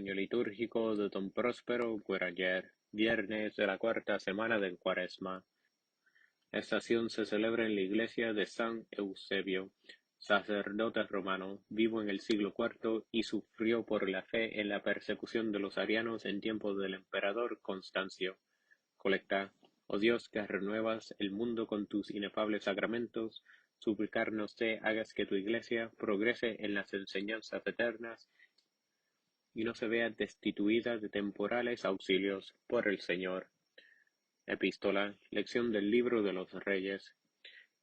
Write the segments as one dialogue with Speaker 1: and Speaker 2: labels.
Speaker 1: año litúrgico de Don Próspero Guerrayer, viernes de la cuarta semana de Cuaresma. La estación se celebra en la iglesia de San Eusebio, sacerdote romano, vivo en el siglo IV y sufrió por la fe en la persecución de los arianos en tiempos del emperador Constancio. Colecta, oh Dios que renuevas el mundo con tus inefables sacramentos, suplicarnos te hagas que tu iglesia progrese en las enseñanzas eternas y no se vea destituida de temporales auxilios por el Señor. Epístola, lección del libro de los Reyes.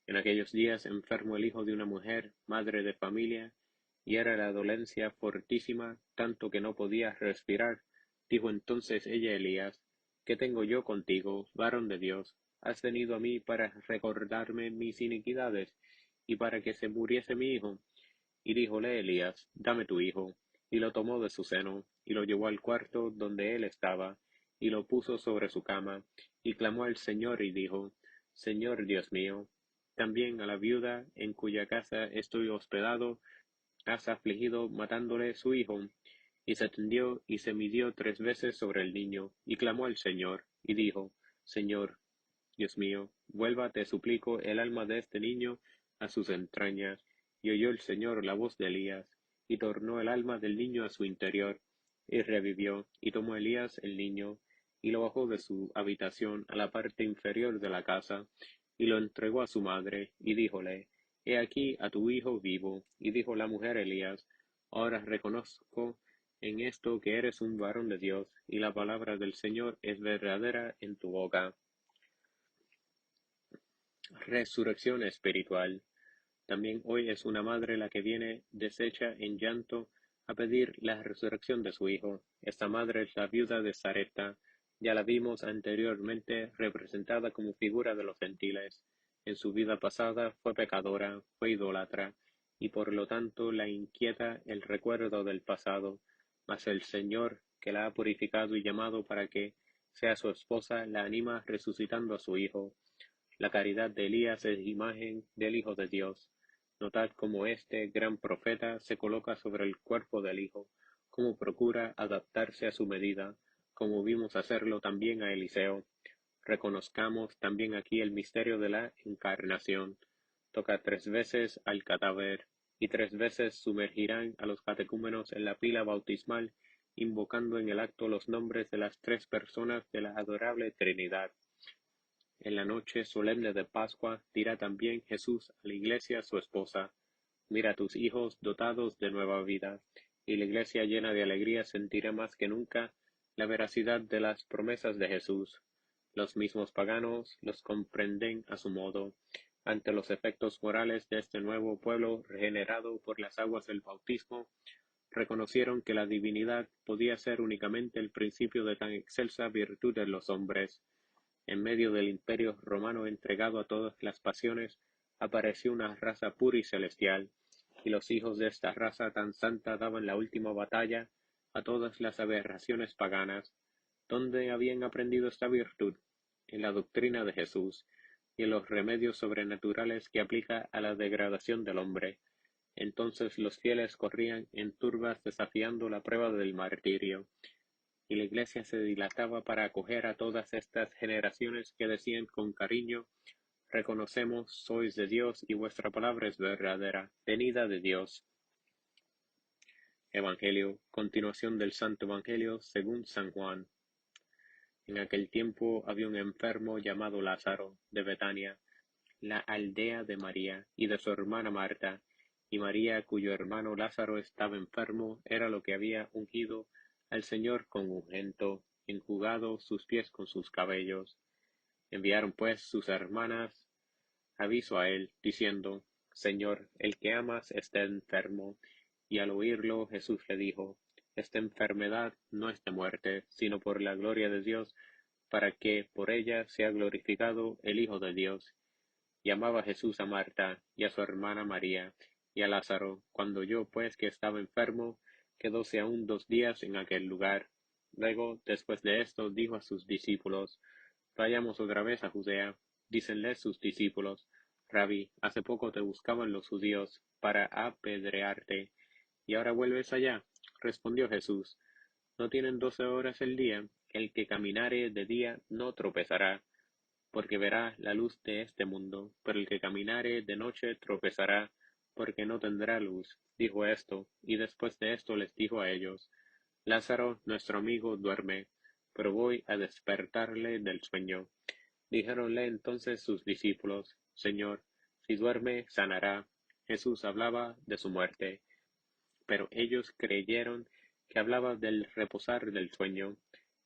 Speaker 1: En aquellos días enfermo el hijo de una mujer, madre de familia, y era la dolencia fortísima, tanto que no podía respirar. Dijo entonces ella a Elías: ¿Qué tengo yo contigo, varón de Dios? ¿Has venido a mí para recordarme mis iniquidades, y para que se muriese mi hijo? Y díjole Elías: Dame tu hijo. Y lo tomó de su seno, y lo llevó al cuarto donde él estaba, y lo puso sobre su cama, y clamó al Señor y dijo: Señor Dios mío, también a la viuda en cuya casa estoy hospedado has afligido matándole su hijo. Y se tendió y se midió 3 veces sobre el niño, y clamó al Señor, y dijo: Señor Dios mío, vuelva, te suplico, el alma de este niño a sus entrañas. Y oyó el Señor la voz de Elías, y tornó el alma del niño a su interior, y revivió. Y tomó Elías el niño, y lo bajó de su habitación a la parte inferior de la casa, y lo entregó a su madre, y díjole: He aquí a tu hijo vivo. Y dijo la mujer a Elías: Ahora reconozco en esto que eres un varón de Dios, y la palabra del Señor es verdadera en tu boca. Resurrección espiritual. También hoy es una madre la que viene deshecha en llanto a pedir la resurrección de su hijo. Esta madre es la viuda de Sarepta. Ya la vimos anteriormente representada como figura de los gentiles. En su vida pasada fue pecadora, fue idólatra, y por lo tanto la inquieta el recuerdo del pasado. Mas el Señor, que la ha purificado y llamado para que sea su esposa, la anima resucitando a su hijo. La caridad de Elías es imagen del Hijo de Dios. Notad cómo este gran profeta se coloca sobre el cuerpo del Hijo, cómo procura adaptarse a su medida, como vimos hacerlo también a Eliseo. Reconozcamos también aquí el misterio de la encarnación. Toca 3 veces al cadáver, y 3 veces sumergirán a los catecúmenos en la pila bautismal, invocando en el acto los nombres de las 3 personas de la adorable Trinidad. En la noche solemne de Pascua dirá también Jesús a la Iglesia su esposa: Mira a tus hijos dotados de nueva vida. Y la Iglesia llena de alegría sentirá más que nunca la veracidad de las promesas de Jesús. Los mismos paganos los comprenden a su modo. Ante los efectos morales de este nuevo pueblo regenerado por las aguas del bautismo, reconocieron que la divinidad podía ser únicamente el principio de tan excelsa virtud en los hombres. En medio del imperio romano entregado a todas las pasiones, apareció una raza pura y celestial, y los hijos de esta raza tan santa daban la última batalla a todas las aberraciones paganas. ¿Dónde habían aprendido esta virtud? En la doctrina de Jesús, y en los remedios sobrenaturales que aplica a la degradación del hombre. Entonces los fieles corrían en turbas desafiando la prueba del martirio, y la Iglesia se dilataba para acoger a todas estas generaciones que decían con cariño: Reconocemos sois de Dios y vuestra palabra es verdadera, venida de Dios. Evangelio, continuación del Santo Evangelio según San Juan. En aquel tiempo había un enfermo llamado Lázaro, de Betania, la aldea de María y de su hermana Marta. Y María, cuyo hermano Lázaro estaba enfermo, era lo que había ungido al Señor con ungüento, enjugado sus pies con sus cabellos. Enviaron pues sus hermanas aviso a él, diciendo: Señor, el que amas está enfermo. Y al oírlo Jesús le dijo: Esta enfermedad no es de muerte, sino por la gloria de Dios, para que por ella sea glorificado el Hijo de Dios. Y amaba Jesús a Marta, y a su hermana María, y a Lázaro. Cuando oyó pues que estaba enfermo, quedóse aún 2 días en aquel lugar. Luego, después de esto, dijo a sus discípulos: Vayamos otra vez a Judea. Dícenle sus discípulos: Rabí, hace poco te buscaban los judíos, para apedrearte, ¿y ahora vuelves allá? Respondió Jesús: ¿No tienen 12 horas el día? El que caminare de día no tropezará, porque verá la luz de este mundo, pero el que caminare de noche tropezará, porque no tendrá luz. Dijo esto, y después de esto les dijo a ellos: Lázaro, nuestro amigo, duerme, pero voy a despertarle del sueño. Dijéronle entonces sus discípulos: Señor, si duerme, sanará. Jesús hablaba de su muerte, pero ellos creyeron que hablaba del reposar del sueño.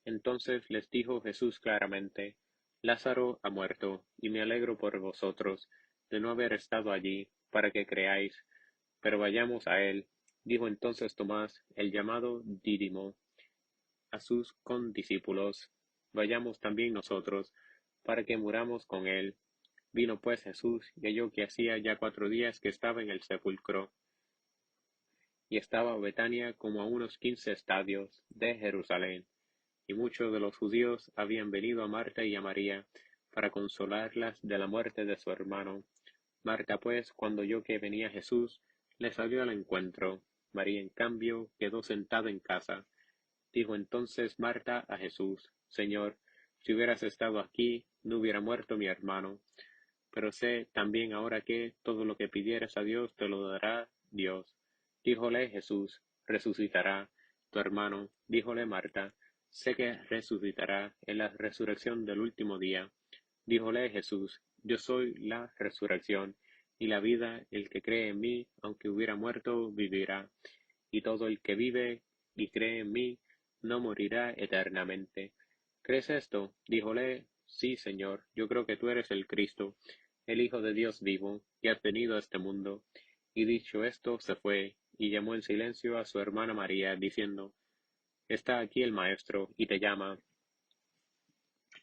Speaker 1: Entonces les dijo Jesús claramente: Lázaro ha muerto, y me alegro por vosotros de no haber estado allí, para que creáis. Pero vayamos a él. Dijo entonces Tomás, el llamado Dídimo, a sus condiscípulos: Vayamos también nosotros, para que muramos con él. Vino pues Jesús, y halló que hacía ya 4 días que estaba en el sepulcro, y estaba Betania como a unos 15 estadios de Jerusalén. Y muchos de los judíos habían venido a Marta y a María para consolarlas de la muerte de su hermano. Marta pues, cuando oyó que venía Jesús, le salió al encuentro. María, en cambio, quedó sentada en casa. Dijo entonces Marta a Jesús: Señor, si hubieras estado aquí, no hubiera muerto mi hermano. Pero sé también ahora que todo lo que pidieres a Dios te lo dará Dios. Díjole Jesús: Resucitará tu hermano. Díjole Marta: Sé que resucitará en la resurrección del último día. Díjole Jesús: Yo soy la resurrección y la vida. El que cree en mí, aunque hubiera muerto, vivirá. Y todo el que vive y cree en mí, no morirá eternamente. ¿Crees esto? Díjole: Sí, Señor, yo creo que tú eres el Cristo, el Hijo de Dios vivo, que has venido a este mundo. Y dicho esto, se fue, y llamó en silencio a su hermana María, diciendo: Está aquí el Maestro, y te llama.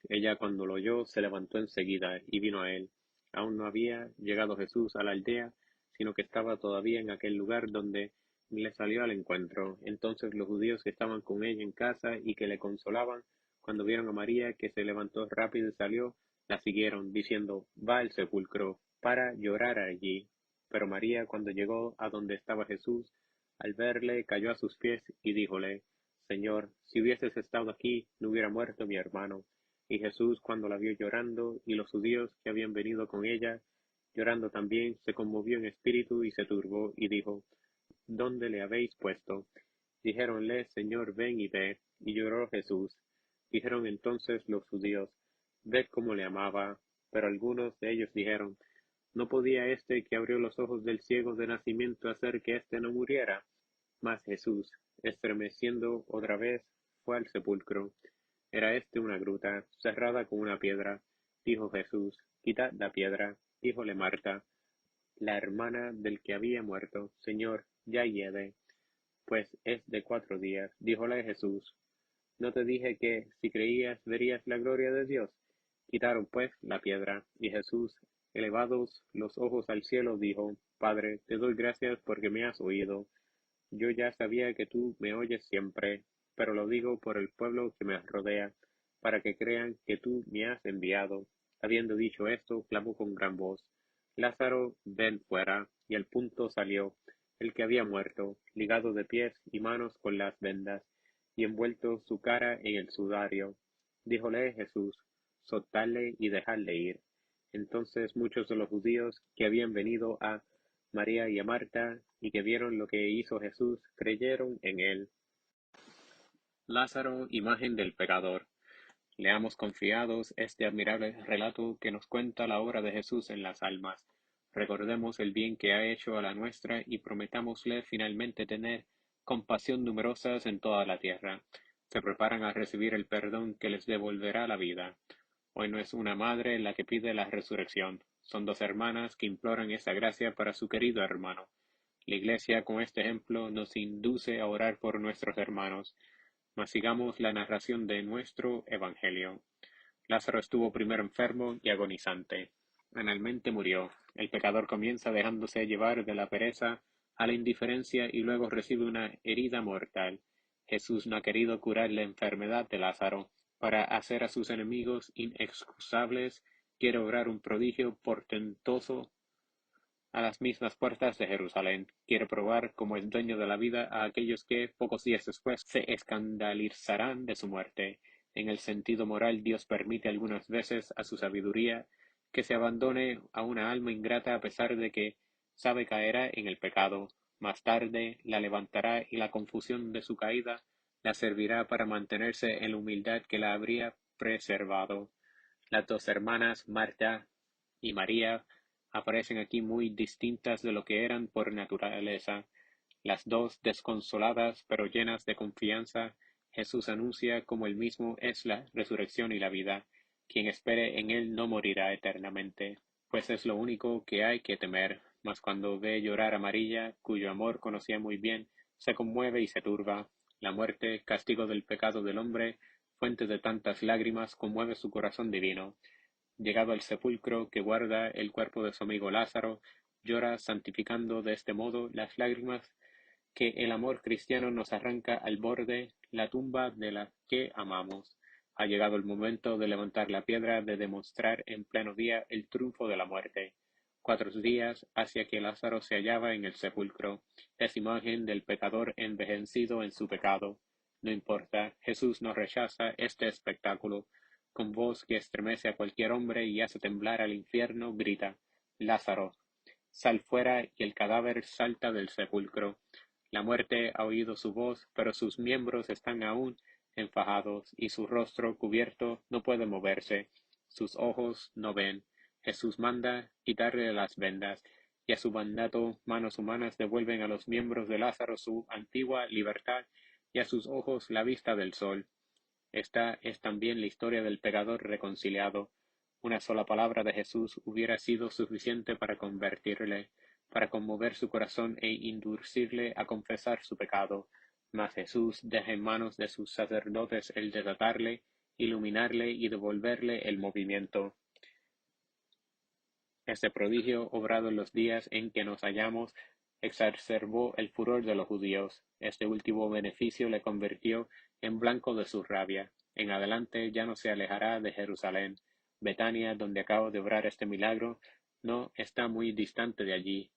Speaker 1: Ella, cuando lo oyó, se levantó enseguida, y vino a él. Aún no había llegado Jesús a la aldea, sino que estaba todavía en aquel lugar donde le salió al encuentro. Entonces los judíos que estaban con ella en casa y que le consolaban, cuando vieron a María, que se levantó rápido y salió, la siguieron, diciendo: Va al sepulcro, para llorar allí. Pero María, cuando llegó a donde estaba Jesús, al verle, cayó a sus pies y díjole: Señor, si hubieses estado aquí, no hubiera muerto mi hermano. Y Jesús, cuando la vio llorando, y los judíos que habían venido con ella, llorando también, se conmovió en espíritu y se turbó, y dijo: ¿Dónde le habéis puesto? Dijéronle: Señor, ven y ve. Y lloró Jesús. Dijeron entonces los judíos: Ved cómo le amaba. Pero algunos de ellos dijeron: ¿No podía este que abrió los ojos del ciego de nacimiento hacer que éste no muriera? Mas Jesús, estremeciendo otra vez, fue al sepulcro. Era éste una gruta, cerrada con una piedra. Dijo Jesús: Quitad la piedra. Díjole Marta, la hermana del que había muerto: Señor, ya hiede, pues es de 4 días. Díjole Jesús: ¿No te dije que, si creías, verías la gloria de Dios? Quitaron pues la piedra. Y Jesús, elevados los ojos al cielo, dijo: Padre, te doy gracias porque me has oído. Yo ya sabía que tú me oyes siempre, pero lo digo por el pueblo que me rodea, para que crean que tú me has enviado. Habiendo dicho esto, clamó con gran voz: Lázaro, ven fuera. Y al punto salió el que había muerto, ligado de pies y manos con las vendas, y envuelto su cara en el sudario. Díjole Jesús: Soltadle y dejadle ir. Entonces muchos de los judíos que habían venido a María y a Marta, y que vieron lo que hizo Jesús, creyeron en él. Lázaro, imagen del pecador. Leamos confiados este admirable relato que nos cuenta la obra de Jesús en las almas. Recordemos el bien que ha hecho a la nuestra y prometámosle finalmente tener compasión numerosas en toda la tierra. Se preparan a recibir el perdón que les devolverá la vida. Hoy no es una madre la que pide la resurrección, son dos hermanas que imploran esa gracia para su querido hermano. La Iglesia, con este ejemplo, nos induce a orar por nuestros hermanos. Mas sigamos la narración de nuestro Evangelio. Lázaro estuvo primero enfermo y agonizante. Finalmente murió. El pecador comienza dejándose llevar de la pereza a la indiferencia y luego recibe una herida mortal. Jesús no ha querido curar la enfermedad de Lázaro. Para hacer a sus enemigos inexcusables, quiere obrar un prodigio portentoso a las mismas puertas de Jerusalén. Quiere probar como es dueño de la vida a aquellos que, pocos días después, se escandalizarán de su muerte. En el sentido moral, Dios permite algunas veces a su sabiduría que se abandone a una alma ingrata a pesar de que sabe caerá en el pecado. Más tarde la levantará y la confusión de su caída la servirá para mantenerse en la humildad que la habría preservado. Las dos hermanas, Marta y María, aparecen aquí muy distintas de lo que eran por naturaleza. Las dos desconsoladas pero llenas de confianza, Jesús anuncia como él mismo es la resurrección y la vida. Quien espere en él no morirá eternamente, pues es lo único que hay que temer. Mas cuando ve llorar a María, cuyo amor conocía muy bien, se conmueve y se turba. La muerte, castigo del pecado del hombre, fuente de tantas lágrimas, conmueve su corazón divino. Llegado al sepulcro que guarda el cuerpo de su amigo Lázaro, llora santificando de este modo las lágrimas que el amor cristiano nos arranca al borde la tumba de la que amamos. Ha llegado el momento de levantar la piedra, de demostrar en pleno día el triunfo de la muerte. 4 días hacia que Lázaro se hallaba en el sepulcro, es imagen del pecador envejecido en su pecado. No importa, Jesús no rechaza este espectáculo. Con voz que estremece a cualquier hombre y hace temblar al infierno, grita: Lázaro, sal fuera, y el cadáver salta del sepulcro. La muerte ha oído su voz, pero sus miembros están aún enfajados, y su rostro cubierto no puede moverse. Sus ojos no ven. Jesús manda quitarle las vendas, y a su mandato manos humanas devuelven a los miembros de Lázaro su antigua libertad y a sus ojos la vista del sol. Esta es también la historia del pecador reconciliado. Una sola palabra de Jesús hubiera sido suficiente para convertirle, para conmover su corazón e inducirle a confesar su pecado. Mas Jesús deja en manos de sus sacerdotes el desatarle, iluminarle y devolverle el movimiento. Este prodigio, obrado en los días en que nos hallamos, exacerbó el furor de los judíos. Este último beneficio le convirtió en blanco de su rabia. En adelante ya no se alejará de Jerusalén. Betania, donde acabo de obrar este milagro, no está muy distante de allí.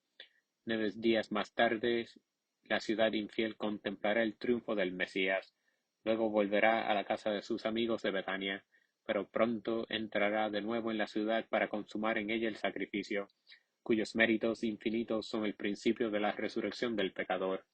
Speaker 1: 9 días más tarde, la ciudad infiel contemplará el triunfo del Mesías. Luego volverá a la casa de sus amigos de Betania, pero pronto entrará de nuevo en la ciudad para consumar en ella el sacrificio, cuyos méritos infinitos son el principio de la resurrección del pecador.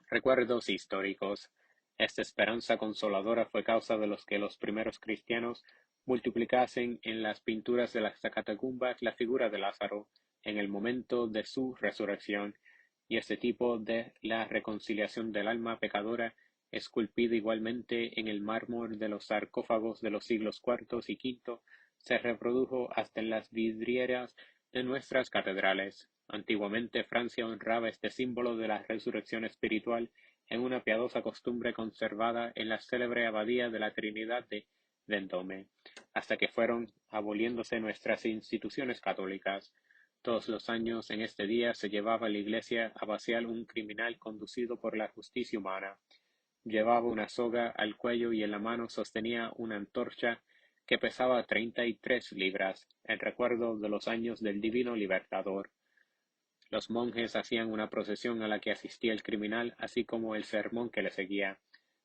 Speaker 1: Recuerdos históricos. Esta esperanza consoladora fue causa de los que los primeros cristianos multiplicasen en las pinturas de las catacumbas la figura de Lázaro en el momento de su resurrección, y este tipo de la reconciliación del alma pecadora, esculpida igualmente en el mármol de los sarcófagos de los siglos IV y V, se reprodujo hasta en las vidrieras de nuestras catedrales. Antiguamente Francia honraba este símbolo de la resurrección espiritual en una piadosa costumbre conservada en la célebre abadía de la Trinidad de Vendôme, hasta que fueron aboliéndose nuestras instituciones católicas. Todos los años en este día se llevaba a la iglesia abacial un criminal conducido por la justicia humana. Llevaba una soga al cuello y en la mano sostenía una antorcha que pesaba 33 libras, en recuerdo de los años del Divino Libertador. Los monjes hacían una procesión a la que asistía el criminal, así como el sermón que le seguía.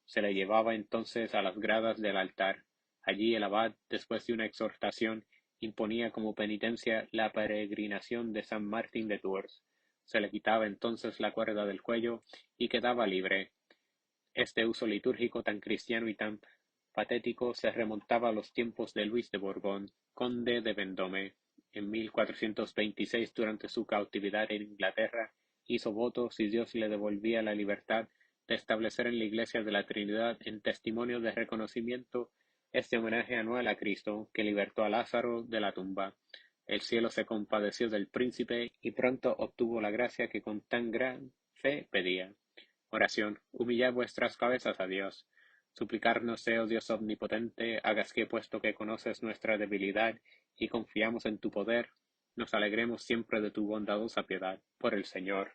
Speaker 1: Se le llevaba entonces a las gradas del altar. Allí el abad, después de una exhortación, imponía como penitencia la peregrinación de San Martín de Tours. Se le quitaba entonces la cuerda del cuello y quedaba libre. Este uso litúrgico tan cristiano y tan patético se remontaba a los tiempos de Luis de Borbón, conde de Vendôme. En 1426, durante su cautividad en Inglaterra, hizo voto, si Dios le devolvía la libertad, de establecer en la Iglesia de la Trinidad, en testimonio de reconocimiento, este homenaje anual a Cristo, que libertó a Lázaro de la tumba. El cielo se compadeció del príncipe y pronto obtuvo la gracia que con tan gran fe pedía. Oración. Humillad vuestras cabezas a Dios. Suplicarnos, oh Dios omnipotente, hagas que, puesto que conoces nuestra debilidad y confiamos en tu poder, nos alegremos siempre de tu bondadosa piedad. Por el Señor.